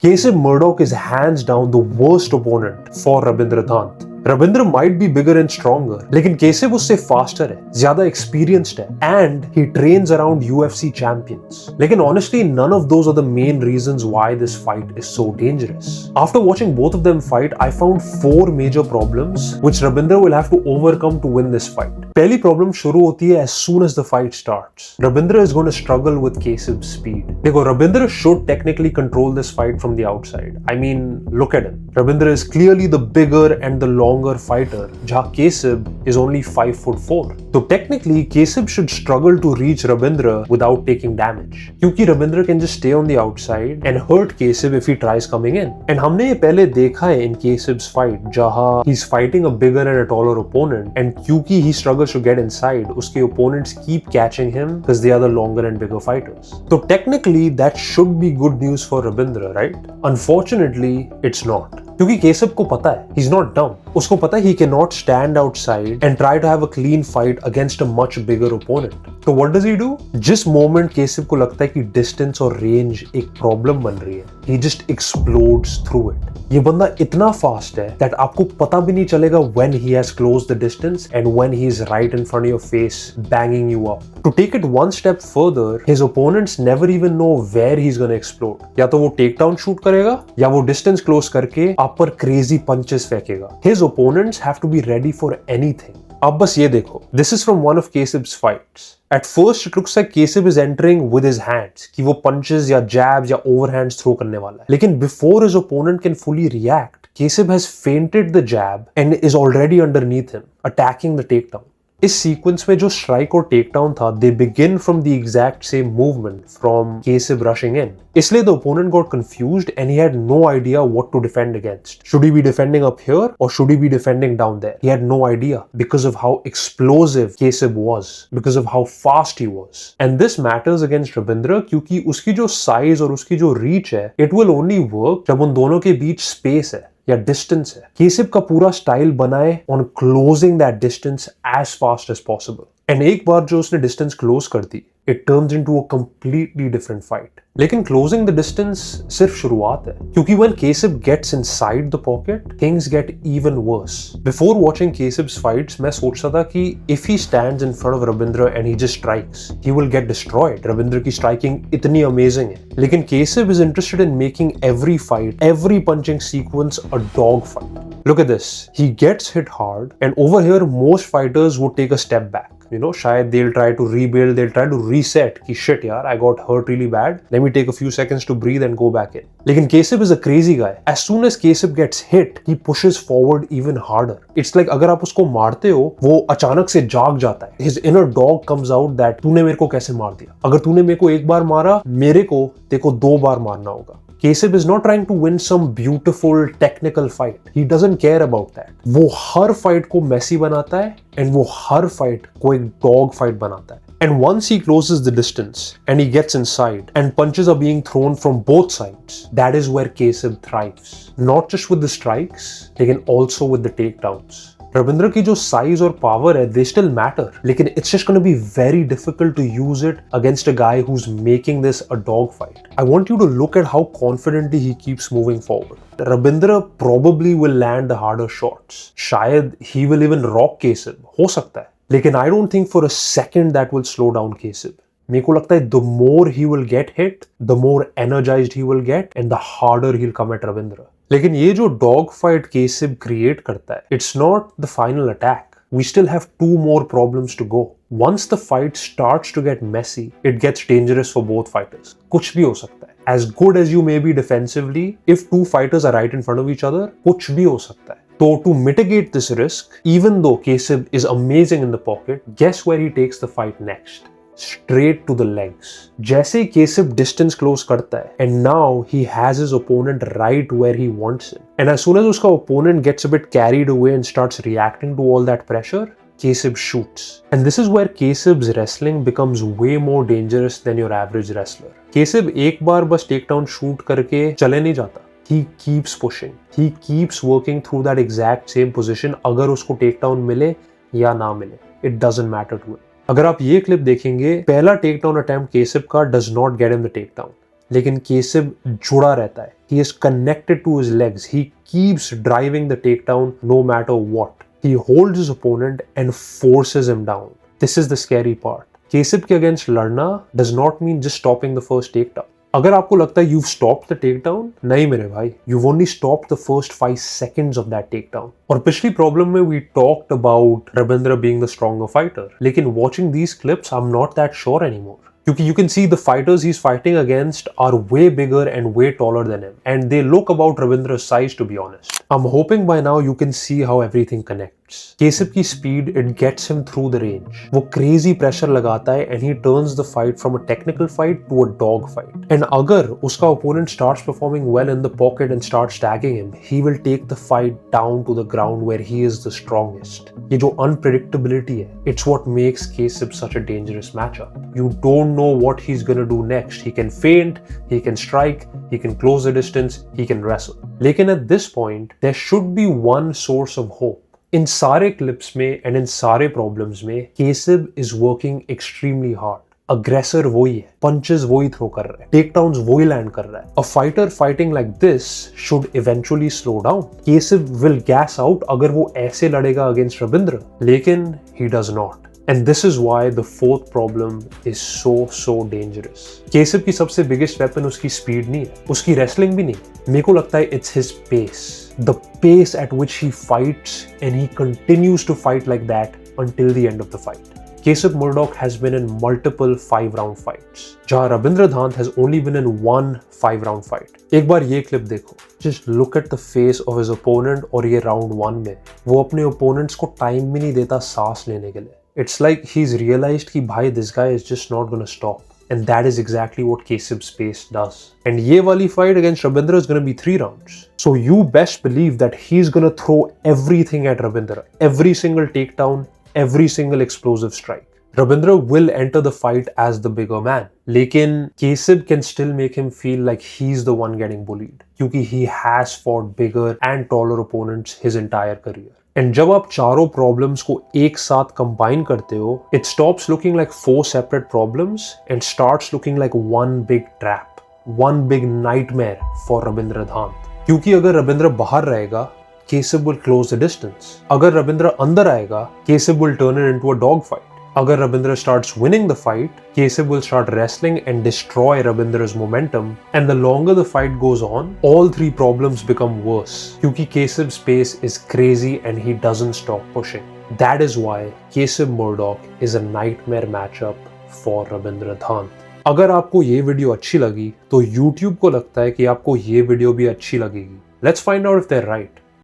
Kesab Murdoch is hands down the worst opponent for Rabindra Dhant. Ravindra might be bigger and stronger, लेकिन केसिव उससे faster है, ज्यादा experienced है, and he trains around UFC champions. लेकिन honestly none of those are the main reasons why this fight is so dangerous. After watching both of them fight, I found 4 major problems which Ravindra will have to overcome to win this fight. पहली problem शुरू होती है as soon as the fight starts. Rabindra is going to struggle with Kesab's speed. देखो, Rabindra should technically control this fight from the outside. I mean, look at him. Rabindra is clearly the bigger and the longer fighter, जहाँ Kesab is only 5'4". So technically, Kesab should struggle to reach Rabindra without taking damage. क्योंकि Rabindra can just stay on the outside and hurt Kesab if he tries coming in. And हमने ये पहले देखा है in Kesab's fight, जहाँ he's fighting a bigger and a taller opponent, and क्योंकि he struggles to get inside, उसके opponents keep catching him because they are the longer and bigger fighters. So technically that should be good news for Rabindra, right? Unfortunately, it's not. क्योंकि केसब को पता है, he's not dumb. उसको पता है he cannot stand outside and try to have a clean fight against a much bigger opponent. So what does he do? जिस moment केसब को लगता है कि distance और range एक problem बन रही है, he just explodes through it. ये बंदा इतना फास्ट है that आपको पता भी नहीं चलेगा when he has closed the distance and when he is right in front of your face banging you up. To take it one step further, his opponents never even know where he's gonna explode. या तो वो take down shoot करेगा या वो distance close करके आप पर crazy punches फेंकेगा. His opponents have to be ready for anything. अब बस ये देखो, this is from one of Kesab's fights. At first it looks like Kesab is entering with his hands, कि वो punches या jabs या overhands throw करने वाला है. लेकिन before his opponent can fully react, Kesab has feinted the jab and is already underneath him, attacking the takedown. इस sequence में जो स्ट्राइक और टेक डाउन था, they begin from the exact same movement from Kesab rushing in. इसलिए the opponent got confused and he had no idea what to defend against. Should he be defending up here or should he be defending down there? He had no idea because of how explosive Kesab was, because of how fast he was. And this matters against Rabindra क्योंकि उसकी जो size और उसकी जो reach है, it will only work जब उन दोनों के बीच space है या डिस्टेंस है. केसब का पूरा स्टाइल बनाए on closing that distance as fast as possible. And एक बार जो उसने डिस्टेंस क्लोज कर दी, it turns into a completely different fight. लेकिन क्लोजिंग द डिस्टेंस सिर्फ शुरुआत है, क्योंकि व्हेन केसब gets inside the pocket, things get even worse. Before watching केसब्स फाइट्स, मैं सोचता था कि if he stands in front of Ravindra and he just strikes, he will get destroyed. Ravindra की स्ट्राइकिंग इतनी अमेजिंग है, लेकिन केसब is interested in making every fight, every punching sequence a dog fight. Look at this. He gets hit hard, and over here most fighters would take a step back. You know, शायद they'll try to rebuild, they'll try to reset कि shit यार, I got hurt really bad. Let me take a few seconds to breathe and go back in. लेकिन Kesab is a crazy guy. As soon as Kesab gets hit, he pushes forward even harder. It's like अगर आप उसको मारते हो, वो अचानक से जाग जाता है. His inner dog comes out that तूने मेरे को कैसे मार दिया? अगर तूने मेरे को एक बार मारा, मेरे को तेको 2 बार मारना होगा. Kesab is not trying to win some beautiful technical fight. He doesn't care about that. वो हर fight को messy बनाता है and वो हर fight को एक dog fight बनाता है. And once he closes the distance and he gets inside and punches are being thrown from both sides, that is where Kesab thrives. Not just with the strikes, लेकिन also with the takedowns. Ravindra की जो size और power है, they still matter, लेकिन it's just going to be very difficult to use it against a guy who's making this a dog fight. I want you to look at how confidently he keeps moving forward. Rabindra probably will land the harder shots. शायद he will even rock Kesab. हो सकता है, लेकिन I don't think for a second that will slow down Kesab. मेरे को लगता है the more he will get hit, the more energized he will get and the harder he'll come at Rabindra. लेकिन ये जो डॉग फाइट केसब create करता है, it's not the final attack. We still have 2 more problems to go. Once the fight starts to get messy, it gets dangerous for both fighters. कुछ भी हो सकता है. As good as you may be defensively, if 2 fighters are right in front of each other, कुछ भी हो सकता है. So to mitigate this risk, even though Kesab is amazing in the pocket, guess where he takes the fight next? Straight to the legs. जैसे Kesab distance close करता है, and now he has his opponent right where he wants him. And as soon as उसका opponent gets a bit carried away and starts reacting to all that pressure, Kesab shoots. And this is where Kesab's wrestling becomes way more dangerous than your average wrestler. Kesab एक बार बस takedown shoot करके चले नहीं जाता. He keeps pushing. He keeps working through that exact same position. अगर उसको takedown मिले या ना मिले, it doesn't matter to him. अगर आप ये क्लिप देखेंगे, पहला टेक डाउन अटेम्प्ट केसब का does not get in the take down. लेकिन केसिब जुड़ा रहता है. He is connected to his legs. He keeps driving the takedown no matter what. He holds his opponent and forces him down. This is the scary part. केसिब के against लड़ना does not mean just stopping the first takedown. अगर आपको लगता है you've stopped the takedown, नहीं मेरे भाई, you've only stopped the first 5 seconds of that takedown. और पिछली प्रॉब्लम में we talked about Rabindra being the stronger fighter, लेकिन watching these clips I'm not that sure anymore. क्योंकि you can see the fighters he's fighting against are way bigger and way taller than him, and they look about Ravindra's size, to be honest. I'm hoping by now you can see how everything connects. केसिब की speed, it gets him through the range. वो crazy pressure लगाता है and he turns the fight from a technical fight to a dog fight. And अगर उसका opponent starts performing well in the pocket and starts tagging him, he will take the fight down to the ground where he is the strongest. ये जो unpredictability है, it's what makes Kesib such a dangerous matchup. You don't know what he's gonna do next. He can feint, he can strike, he can close the distance, he can wrestle. लेकिन at this point, there should be one source of hope. इन सारे clips में and in सारे problems में केसिब is working extremely hard. अग्रेसर वही है, punches वही throw कर रहा है, टेक डाउन्स वही लैंड कर रहा है. A fighter fighting like this should eventually slow down. केसिब विल गैस आउट अगर वो ऐसे लड़ेगा अगेंस्ट रविंद्र, लेकिन he does not. And this is why the fourth problem is so dangerous. केसिब की सबसे biggest weapon उसकी speed नहीं है, उसकी wrestling भी नहीं. मेरे को लगता है it's his pace. The pace at which he fights, and he continues to fight like that until the end of the fight. Kesib Murdoch has been in multiple 5-round fights, जहाँ Ravindra धांत has only been in one 5-round fight. एक बार ये clip देखो. Just look at the face of his opponent. और ये round 1 में वो अपने opponents को time भी नहीं देता सांस लेने के लिए. It's like he's realized कि भाई this guy is just not gonna stop. And that is exactly what Kesib's pace does. And ये वाली fight against Ravindra is gonna be 3 rounds. So you best believe that he's gonna throw everything at Ravindra. Every single takedown, every single explosive strike. Ravindra will enter the fight as the bigger man. लेकिन Kesib can still make him feel like he's the one getting bullied. क्योंकि he has fought bigger and taller opponents his entire career. And जब आप चारों problems को एक साथ combine करते हो, it stops looking like 4 separate problems and starts looking like one big trap, one big nightmare for Ravindra Dhant. क्योंकि अगर रविंद्र बाहर रहेगा, केसिब विल क्लोज द डिस्टेंस. अगर रविंद्र अंदर आएगा, केसिब will turn it into a dog fight. अगर Ravindra starts winning the fight, Kesib will start wrestling and destroy Ravindra's momentum, and the longer the fight goes on, all 3 problems become worse. क्योंकि Kesib's pace is crazy and he doesn't stop pushing. That is why Kesib Murdoch is a nightmare matchup for Ravindra Dhant. अगर आपको ये video अच्छी लगी, तो YouTube को लगता है कि आपको ये वीडियो भी अच्छी लगेगी. Let's find out if they're right.